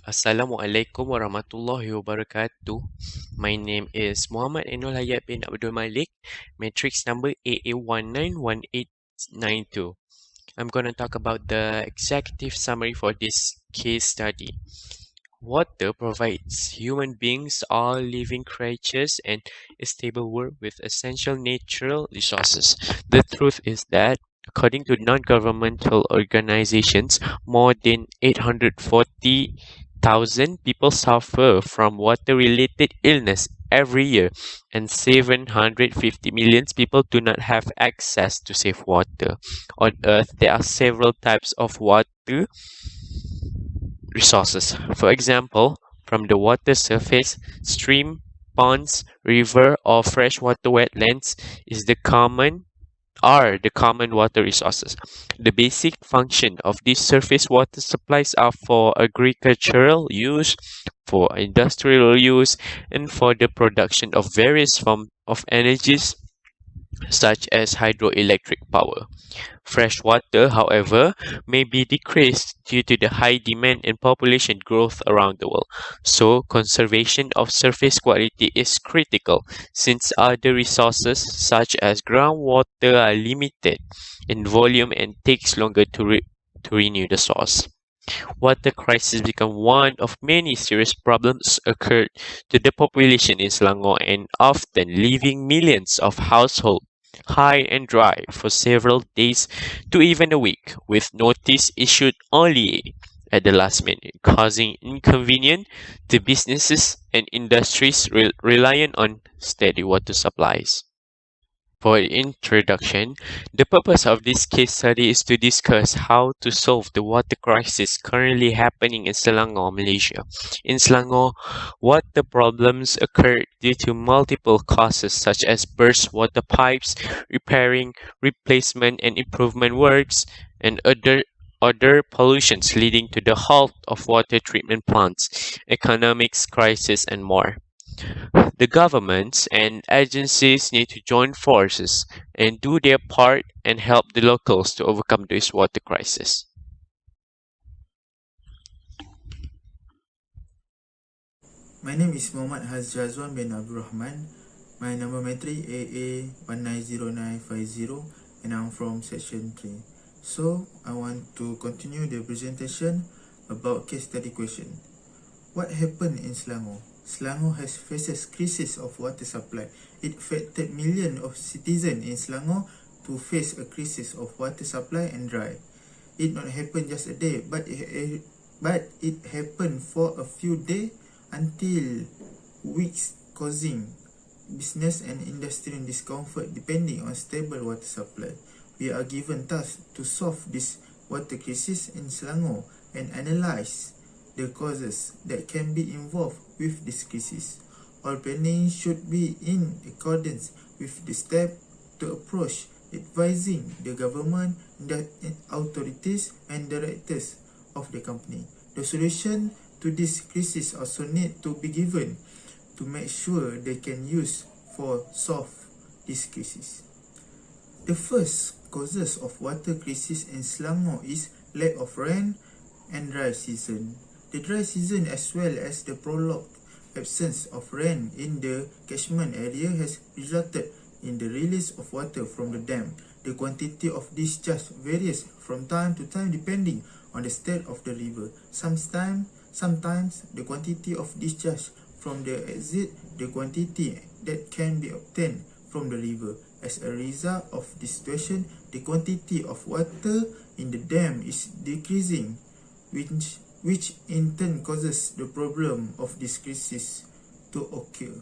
Assalamualaikum warahmatullahi wabarakatuh. My name is Muhammad Ainul Hayyat bin A.Malek, matrix number AA191892. I'm going to talk about the executive summary for this case study. Water provides human beings, all living creatures, and a stable world with essential natural resources. The truth is that, according to non-governmental organizations, more than 840,000 people suffer from water-related illness every year, and 750 million people do not have access to safe water. On Earth, there are several types of water resources. For example, from the water surface, stream, ponds, river, or freshwater wetlands is the common are the common water resources. The basic function of these surface water supplies are for agricultural use, for industrial use, and for the production of various forms of energies such as hydroelectric power. Fresh water, however, may be decreased due to the high demand and population growth around the world. So, conservation of surface quality is critical since other resources such as groundwater are limited in volume and takes longer to renew the source. Water crisis become one of many serious problems occurred to the population in Selangor and often leaving millions of households high and dry for several days to even a week, with notice issued only at the last minute, causing inconvenience to businesses and industries reliant on steady water supplies. For introduction, the purpose of this case study is to discuss how to solve the water crisis currently happening in Selangor, Malaysia. In Selangor, water problems occur due to multiple causes such as burst water pipes, repairing, replacement and improvement works, and other pollutions leading to the halt of water treatment plants, economics crisis, and more. The governments and agencies need to join forces and do their part and help the locals to overcome this water crisis. My name is Muhammad Syazwan bin Rahman. My number matric AA190950 and I'm from section 3. So I want to continue the presentation about case study question. What happened in Selangor? Selangor has faces crisis of water supply. It affected millions of citizens in Selangor to face a crisis of water supply and dry. It not happen just a day, but it happened for a few days until weeks, causing business and industrial discomfort depending on stable water supply. We are given task to solve this water crisis in Selangor and analyze the causes that can be involved with this crisis. All planning should be in accordance with the step to approach advising the government, the authorities and directors of the company. The solution to this crisis also need to be given to make sure they can use for solve this crisis. The first causes of water crisis in Selangor is lack of rain and dry season. The dry season as well as the prolonged absence of rain in the catchment area has resulted in the release of water from the dam. The quantity of discharge varies from time to time depending on the state of the river. Sometimes the quantity of discharge from the exit the quantity that can be obtained from the river. As a result of this situation, the quantity of water in the dam is decreasing, which in turn causes the problem of this crisis to occur.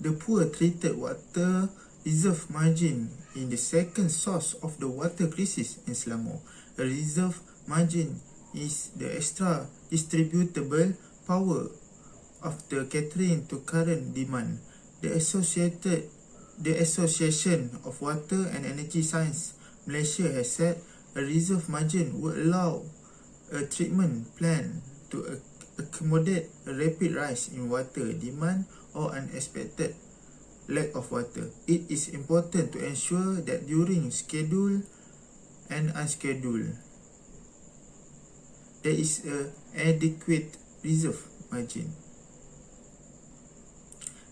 The poor treated water reserve margin in the second source of the water crisis in Selangor. A reserve margin is the extra distributable power after catering to current demand. The Association of Water and Energy Science Malaysia has said a reserve margin would allow a treatment plan to accommodate a rapid rise in water demand or unexpected lack of water. It is important to ensure that during scheduled and unscheduled there is a adequate reserve margin.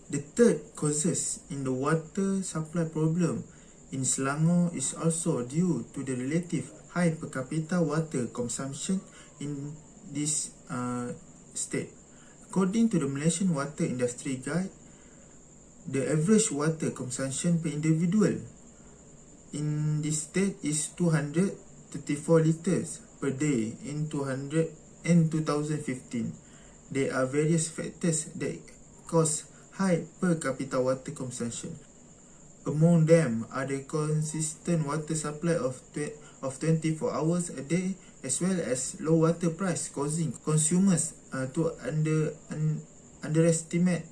The third causes in the water supply problem in Selangor is also due to the relative high per capita water consumption in this state. According to the Malaysian Water Industry Guide, the average water consumption per individual in this state is 234 liters per day in 2015. There are various factors that cause high per capita water consumption. Among them are the consistent water supply of 24 hours a day, as well as low water price, causing consumers to underestimate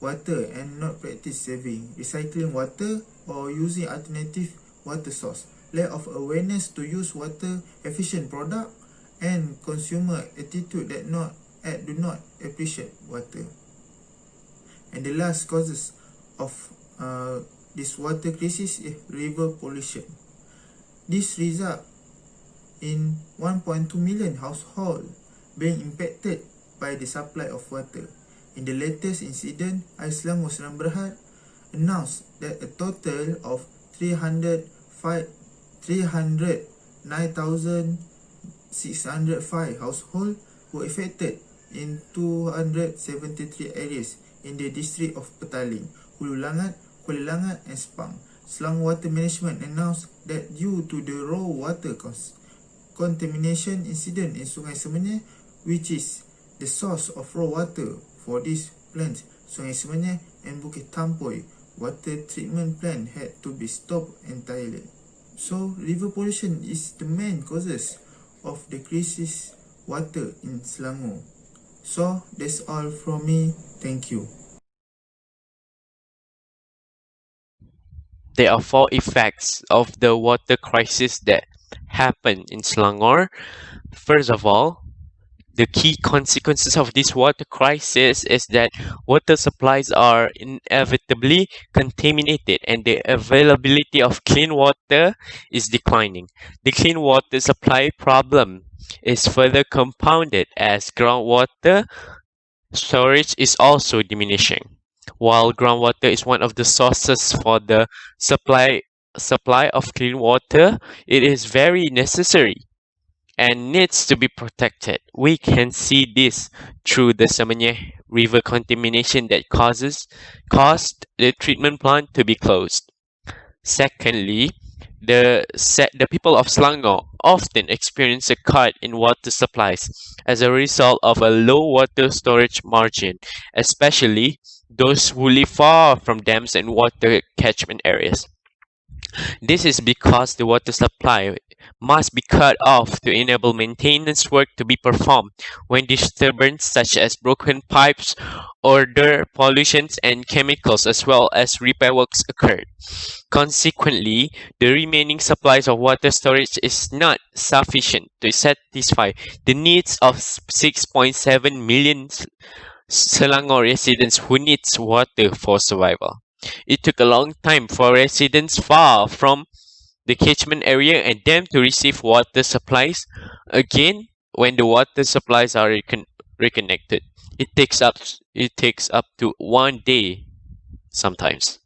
water and not practice saving, recycling water, or using alternative water source. Lack of awareness to use water efficient product, and consumer attitude that do not appreciate water. And the last causes of this water crisis is river pollution. This result in 1.2 million households being impacted by the supply of water. In the latest incident, Selangor Seram Berhad announced that a total of 309,605 households were affected in 273 areas in the district of Petaling, Hulu Langat, Kuala Langat and Sepang. Selangor Water Management announced that due to the raw water contamination incident in Sungai Semenyih, which is the source of raw water for these plants, Sungai Semenyih and Bukit Tampoy water treatment plant had to be stopped entirely. So, river pollution is the main causes of the crisis water in Selangor. So, that's all from me. Thank you. There are four effects of the water crisis that happen in Selangor. First of all, the key consequences of this water crisis is that water supplies are inevitably contaminated and the availability of clean water is declining. The clean water supply problem is further compounded as groundwater storage is also diminishing. While groundwater is one of the sources for the supply of clean water, it is very necessary and needs to be protected. We can see this through the Semenyih River contamination that caused the treatment plant to be closed. Secondly, the people of Selangor often experience a cut in water supplies as a result of a low water storage margin, especially those who live far from dams and water catchment areas. This is because the water supply must be cut off to enable maintenance work to be performed when disturbance such as broken pipes, odor, pollutions, and chemicals as well as repair works occurred. Consequently, the remaining supplies of water storage is not sufficient to satisfy the needs of 6.7 million Selangor residents who needs water for survival. It took a long time for residents far from the catchment area and them to receive water supplies. Again, when the water supplies are reconnected, it takes up to 1 day sometimes.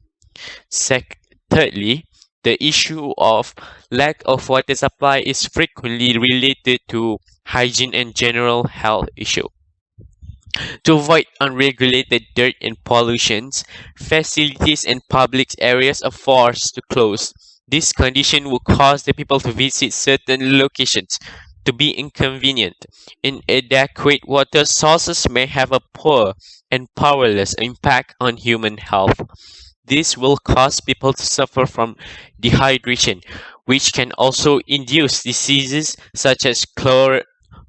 Thirdly, the issue of lack of water supply is frequently related to hygiene and general health issue. To avoid unregulated dirt and pollutions, facilities and public areas are forced to close. This condition will cause the people to visit certain locations to be inconvenient. Inadequate water sources may have a poor and powerless impact on human health. This will cause people to suffer from dehydration, which can also induce diseases such as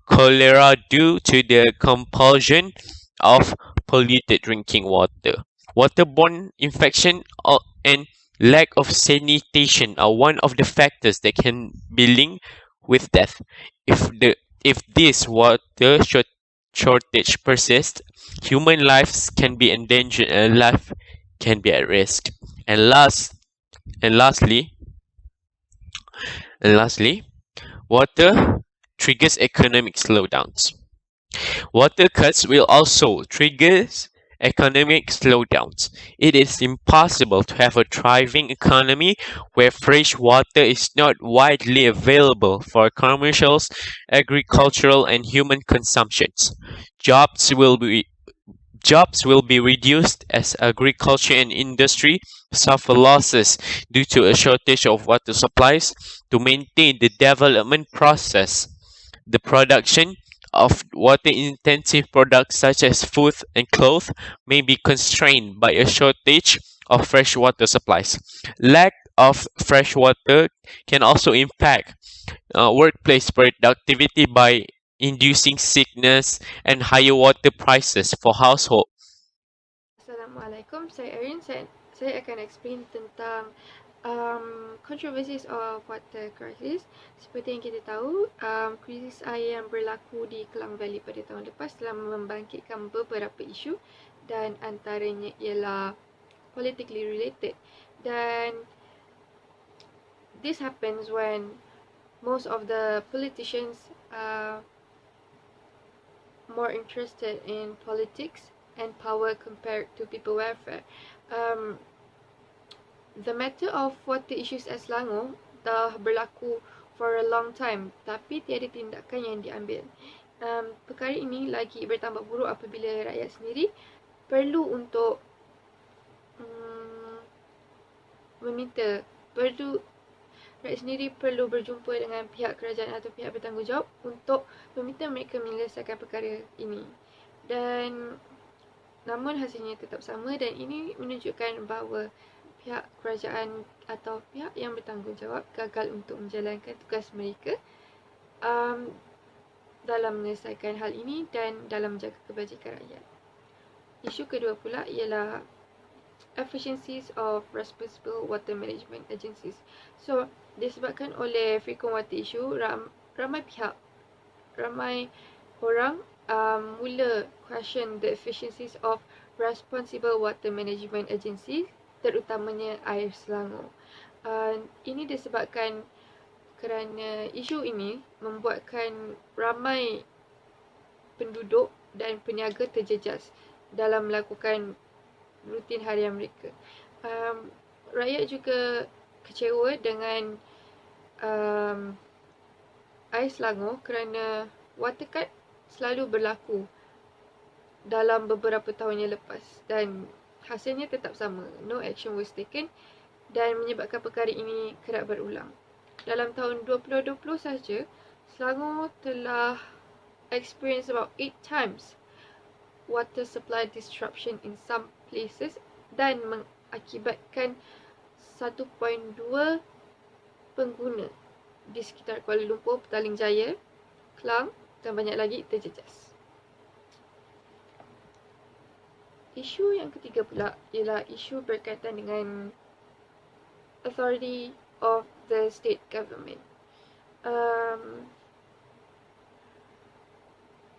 cholera due to the compulsion of polluted drinking water. Waterborne infection and lack of sanitation are one of the factors that can be linked with death. If this water shortage persists, human lives can be endangered and life can be at risk. And lastly, water triggers economic slowdowns. Water cuts will also trigger economic slowdowns. It is impossible to have a thriving economy where fresh water is not widely available for commercials, agricultural, and human consumptions. Jobs will be Jobs will be reduced as agriculture and industry suffer losses due to a shortage of water supplies. To maintain the development process, the production of water-intensive products such as food and clothes may be constrained by a shortage of fresh water supplies. Lack of fresh water can also impact workplace productivity by inducing sickness and higher water prices for households. Assalamualaikum, saya Erin. Saya akan explain tentang controversies of water crisis. Seperti yang kita tahu, krisis air yang berlaku di Klang Valley pada tahun lepas telah membangkitkan beberapa isu dan antaranya ialah politically related. Dan this happens when most of the politicians are more interested in politics and power compared to people welfare. The matter of water issues at Selangor dah berlaku for a long time, tapi tiada tindakan yang diambil. Perkara ini lagi bertambah buruk apabila rakyat sendiri perlu untuk rakyat sendiri perlu berjumpa dengan pihak kerajaan atau pihak bertanggungjawab untuk meminta mereka menyelesaikan perkara ini. Dan namun hasilnya tetap sama, dan ini menunjukkan bahawa pihak kerajaan atau pihak yang bertanggungjawab gagal untuk menjalankan tugas mereka dalam menyelesaikan hal ini dan dalam menjaga kebajikan rakyat. Isu kedua pula ialah efficiencies of responsible water management agencies. So, disebabkan oleh frequent water issue, ramai orang mula question the efficiencies of responsible water management agencies, terutamanya air Selangor. Ini disebabkan kerana isu ini membuatkan ramai penduduk dan peniaga terjejas dalam melakukan rutin harian mereka. Rakyat juga kecewa dengan air Selangor kerana water cut selalu berlaku dalam beberapa tahun yang lepas dan hasilnya tetap sama. No action was taken dan menyebabkan perkara ini kerap berulang. Dalam tahun 2020 sahaja, Selangor telah experience about 8 times water supply disruption in some places dan mengakibatkan 1.2 pengguna di sekitar Kuala Lumpur, Petaling Jaya, Klang dan banyak lagi terjejas. Isu yang ketiga pula ialah isu berkaitan dengan authority of the state government.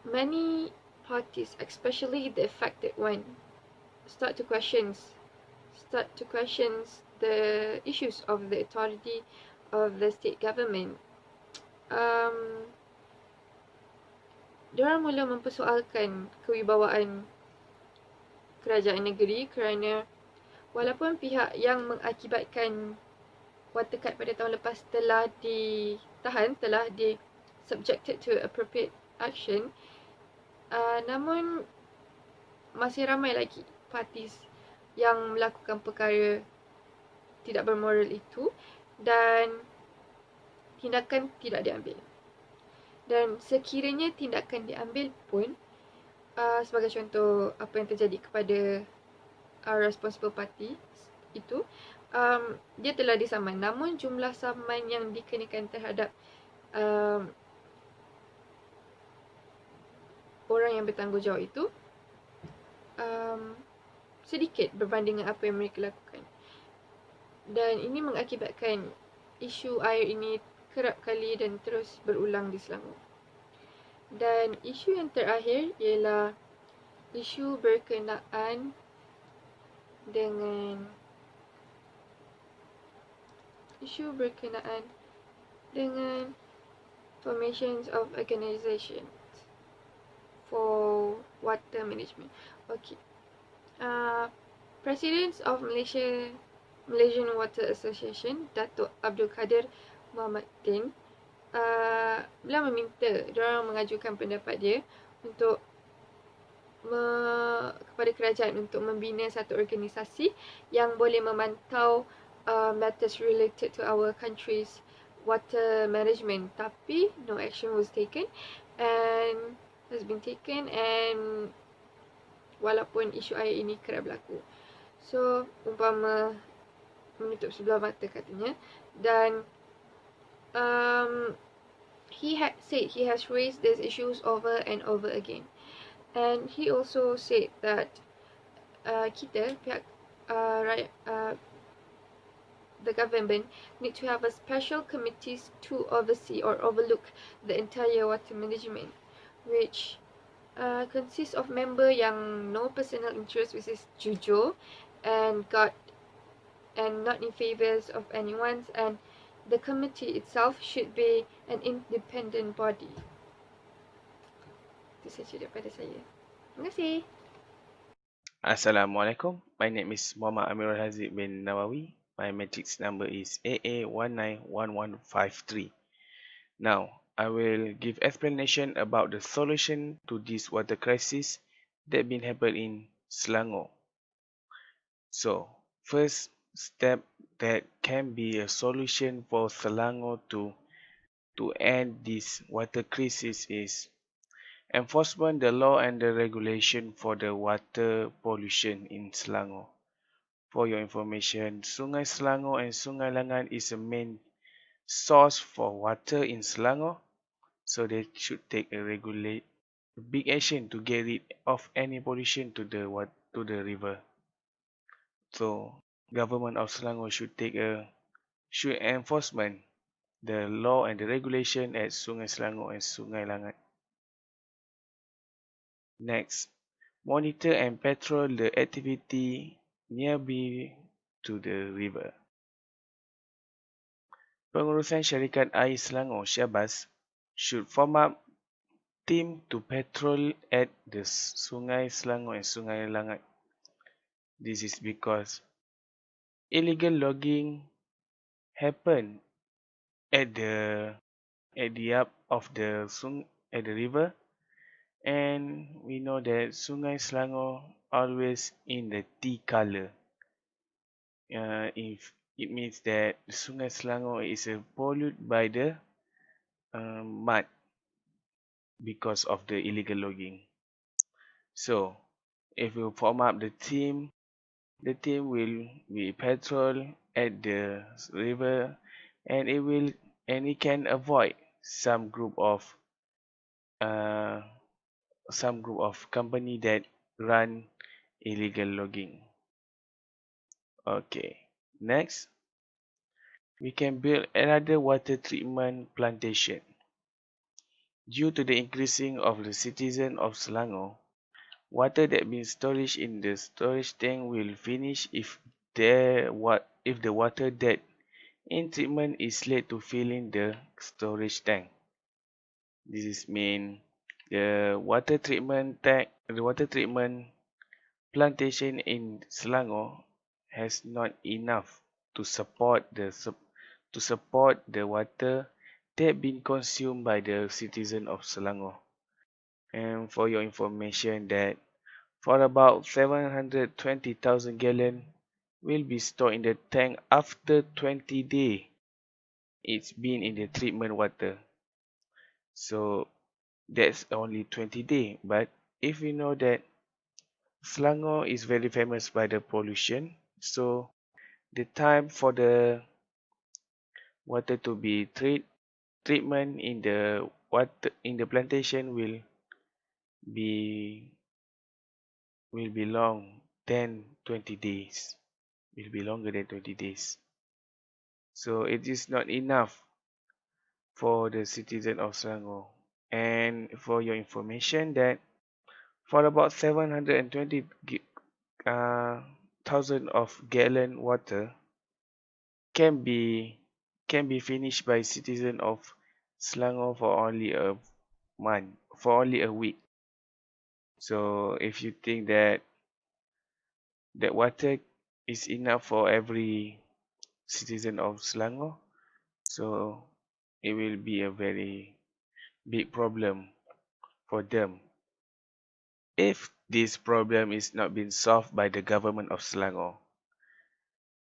Many parties, especially the affected one, start to question the issues of the authority of the state government. Diorang mula mempersoalkan kewibawaan kerajaan negeri kerana walaupun pihak yang mengakibatkan water cut pada tahun lepas telah ditahan, telah subjected to appropriate action, namun masih ramai lagi partis yang melakukan perkara tidak bermoral itu dan tindakan tidak diambil. Dan sekiranya tindakan diambil pun, sebagai contoh apa yang terjadi kepada responsible party itu, dia telah disaman. Namun jumlah saman yang dikenakan terhadap orang yang bertanggungjawab itu sedikit berbanding dengan apa yang mereka lakukan. Dan ini mengakibatkan isu air ini kerap kali dan terus berulang di Selangor. Dan isu yang terakhir ialah isu berkenaan dengan formations of organizations for water management. Okay. President of Malaysian Water Association, Datuk Abdul Kadir Muhammad Din, beliau meminta diorang mengajukan pendapat dia untuk kepada kerajaan untuk membina satu organisasi yang boleh memantau matters related to our country's water management, tapi no action was taken and has been taken, and walaupun isu air ini kerap berlaku. So umpama menutup sebelah mata katanya, dan he had said he has raised these issues over and over again. And he also said that kita, pihak the government, need to have a special committees to oversee or overlook the entire water management, which consists of member yang no personal interest, which is jujur and not in favors of anyone, and the committee itself should be an independent body. Itu saja daripada saya. Terima kasih. Assalamualaikum. My name is Muhammad Amirul Haziq bin Nawawi. My matrix number is AA191153. Now, I will give explanation about the solution to this water crisis that been happened in Selangor. So, first step that can be a solution for Selangor to end this water crisis is enforcement the law and the regulation for the water pollution in Selangor. For your information, Sungai Selangor and Sungai Langan is a main source for water in Selangor, so they should take a big action to get rid of any pollution to the river. So government of Selangor should enforcement the law and the regulation at Sungai Selangor and Sungai Langan. Next, monitor and patrol the activity nearby to the river. Pengurusan Syarikat Air Selangor Syabas should form up team to patrol at the Sungai Selangor and Sungai Langat. This is because illegal logging happen at the up of the river, and we know that Sungai Selangor always in the tea color. If it means that Sungai Selangor is polluted by the mud because of the illegal logging. So, if we form up the team will be patrol at the river, and it can avoid some group of company that run illegal logging. Okay, next, we can build another water treatment plantation. Due to the increasing of the citizen of Selangor, water that been stored in the storage tank will finish if the water that in treatment is late to fill in the storage tank. This is mean the water treatment plantation in Selangor has not enough to support the water that been consumed by the citizen of Selangor. And for your information, that for about 720,000 gallon will be stored in the tank after 20 days it's been in the treatment water. So that's only 20 days. But if you know that Selangor is very famous by the pollution, so the time for the water to be treatment in the plantation will be long than 20 days. Will be longer than 20 days. So it is not enough for the citizen of Selangor. And for your information, that for about 720,000 of gallon water can be finished by citizen of Selangor for only a month, for only a week. So if you think that water is enough for every citizen of Selangor, so it will be a very big problem for them. If this problem is not being solved by the government of Selangor,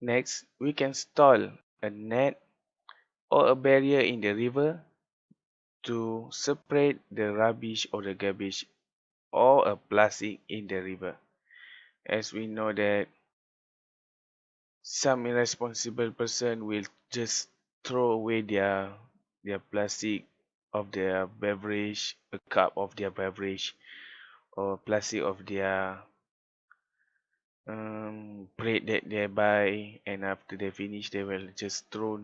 next we can install a net or a barrier in the river to separate the rubbish or the garbage or a plastic in the river. As we know that some irresponsible person will just throw away their plastic of their beverage, a cup of their beverage, or plastic of their bread that they buy, and after they finish, they will just throw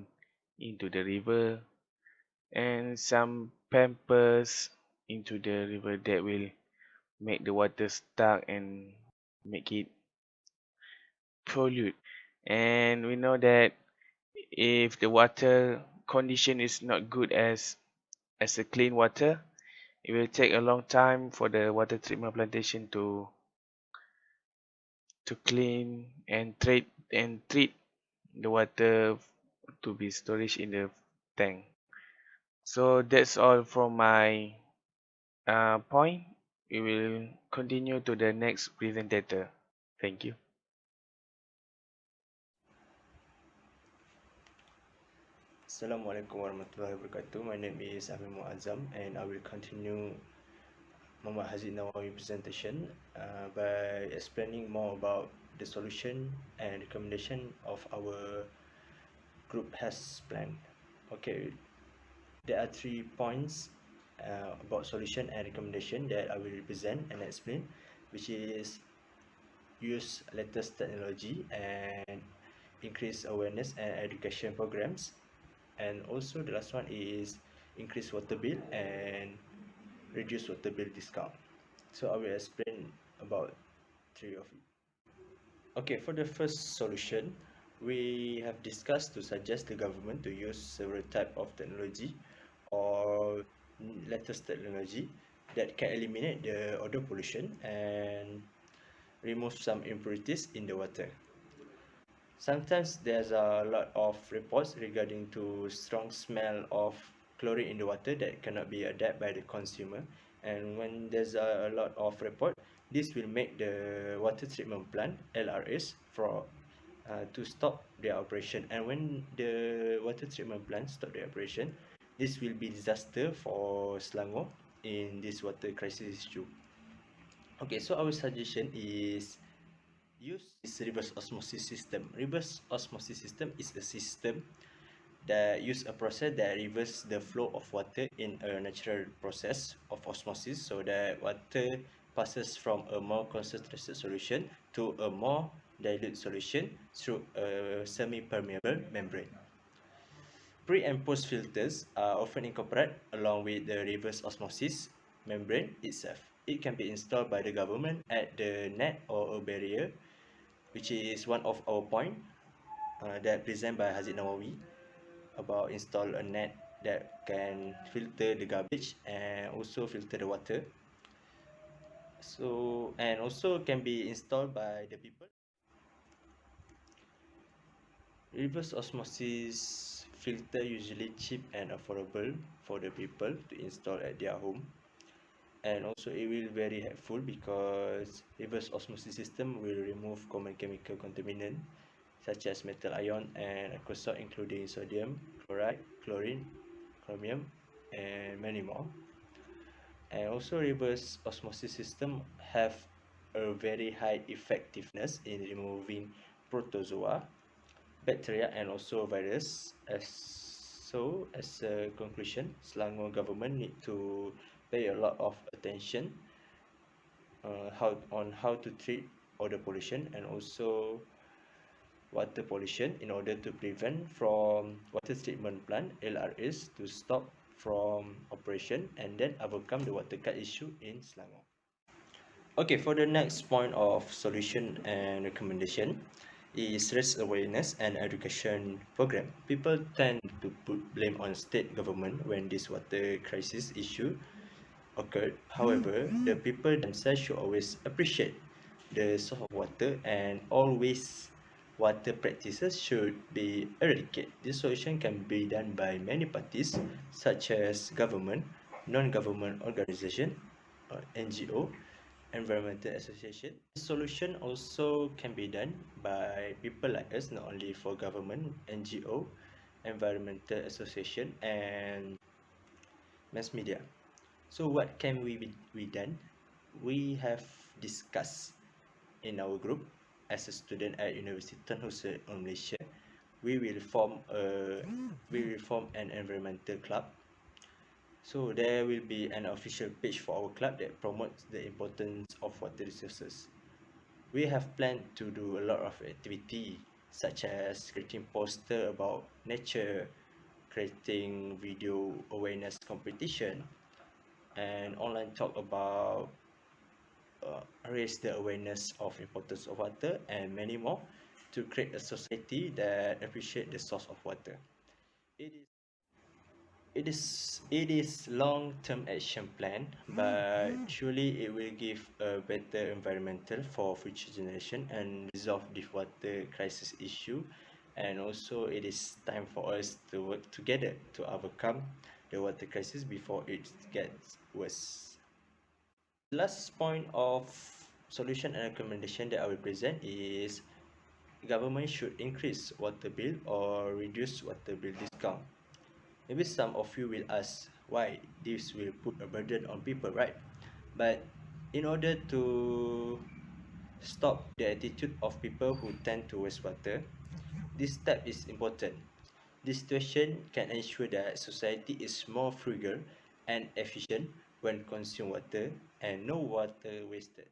into the river, and some pampers into the river that will make the water stuck and make it pollute. And we know that if the water condition is not good as a clean water, it will take a long time for the water treatment plantation to clean and treat the water to be storage in the tank. So that's all from my point. We will continue to the next presenter. Thank you. Assalamualaikum warahmatullahi wabarakatuh. My name is Amir Muazzam, and I will continue Muhammad Haziq Nawawi presentation by explaining more about the solution and recommendation of our group has planned. Okay, there are 3 points about solution and recommendation that I will present and explain, which is use latest technology and increase awareness and education programs. And also the last one is increase water bill and reduce water bill discount. So I will explain about 3 of it. Okay, for the first solution, we have discussed to suggest the government to use several type of technology or latest technology that can eliminate the odor pollution and remove some impurities in the water. Sometimes there's a lot of reports regarding to strong smell of chlorine in the water that cannot be adapted by the consumer. And when there's a lot of report, this will make the water treatment plant LRS to stop their operation. And when the water treatment plant stop their operation, this will be disaster for Selangor in this water crisis issue. Okay, so our suggestion is use this reverse osmosis system. Reverse osmosis system is a system that use a process that reverse the flow of water in a natural process of osmosis, so that water passes from a more concentrated solution to a more dilute solution through a semi-permeable membrane. Pre and post filters are often incorporated along with the reverse osmosis membrane itself. It can be installed by the government at the net or a barrier, which is one of our point that presented by Haziq Nawawi about install a net that can filter the garbage and also filter the water. So, and also can be installed by the people. Reverse osmosis filter usually cheap and affordable for the people to install at their home. And also it will very helpful because reverse osmosis system will remove common chemical contaminant such as metal ion and aqueous salt, including sodium chloride, chlorine, chromium, and many more. And also reverse osmosis system have a very high effectiveness in removing protozoa, bacteria, and also virus. As a conclusion, Selangor government need to pay a lot of attention how to treat odor pollution and also water pollution in order to prevent from water treatment plant LRS to stop from operation and then overcome the water cut issue in Selangor. Okay, for the next point of solution and recommendation is raise awareness and education program. People tend to put blame on state government when this water crisis issue occurred. However, the people themselves should always appreciate the source of water, and always water practices should be eradicated. This solution can be done by many parties such as government, non-government organization, NGO, environmental association. This solution also can be done by people like us, not only for government, NGO, environmental association, and mass media. So what can we done? We have discussed in our group as a student at University Tun Hussein of Malaysia. We will form an environmental club. So there will be an official page for our club that promotes the importance of water resources. We have planned to do a lot of activity such as creating poster about nature, creating video awareness competition, and online talk about raise the awareness of importance of water, and many more, to create a society that appreciate the source of water. It is it is long-term action plan, but surely it will give a better environmental for future generation and resolve the water crisis issue. And also it is time for us to work together to overcome the water crisis before it gets worse. Last point of solution and recommendation that I will present is government should increase water bill or reduce water bill discount. Maybe some of you will ask why this will put a burden on people, right? But in order to stop the attitude of people who tend to waste water, this step is important. This situation can ensure that society is more frugal and efficient when consume water and no water wasted.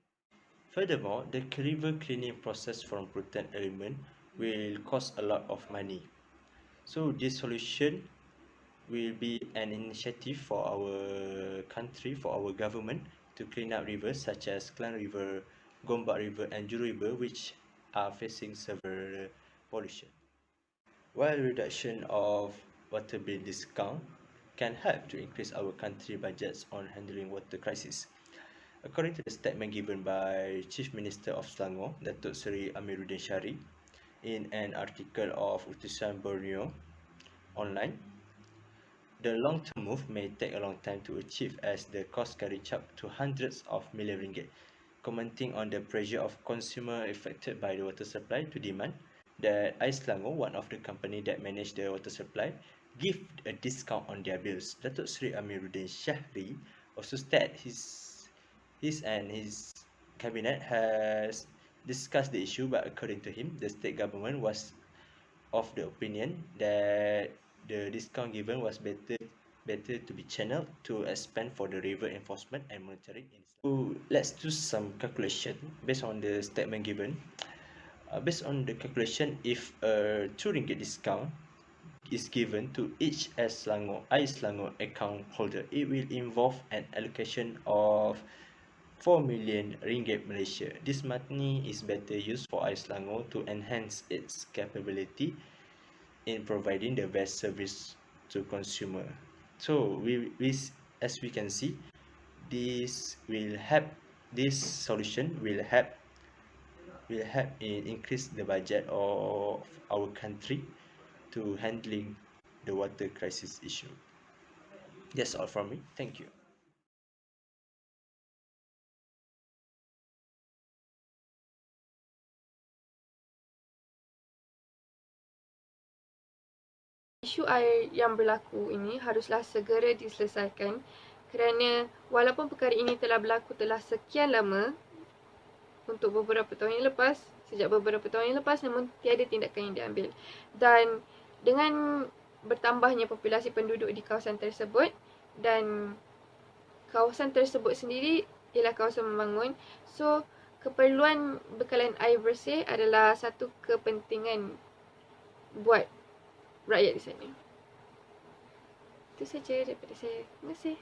Furthermore, the river cleaning process from pollutant element will cost a lot of money. So this solution will be an initiative for our country, for our government, to clean up rivers such as Klang River, Gombak River and Juru River, which are facing severe pollution. While reduction of water bill discount can help to increase our country budgets on handling water crisis. According to the statement given by Chief Minister of Selangor, Datuk Seri Amiruddin Syari, in an article of Utusan Borneo online, the long-term move may take a long time to achieve as the cost can reach up to hundreds of million ringgit. Commenting on the pressure of consumer affected by the water supply to demand, that Ais Selangor, one of the company that manage the water supply, give a discount on their bills. Datuk Seri Amiruddin Syahri also said his cabinet has discussed the issue, but according to him, the state government was of the opinion that the discount given was better to be channeled to expand for the river enforcement and monitoring. So let's do some calculation based on the statement given. Based on the calculation, if a 2 ringgit discount is given to each Ais Selangor account holder, it will involve an allocation of 4 million ringgit Malaysia. This money is better used for Ais Selangor to enhance its capability in providing the best service to consumer. So as we can see, this will help. This solution will help in increase the budget of our country to handling the water crisis issue. That's all from me. Thank you. Isu air yang berlaku ini haruslah segera diselesaikan kerana walaupun perkara ini telah berlaku telah sekian lama untuk beberapa tahun yang lepas, sejak beberapa tahun yang lepas, namun tiada tindakan yang diambil. Dan dengan bertambahnya populasi penduduk di kawasan tersebut dan kawasan tersebut sendiri ialah kawasan membangun, so keperluan bekalan air bersih adalah satu kepentingan buat rakyat di sana. Itu saja daripada saya. Terima kasih.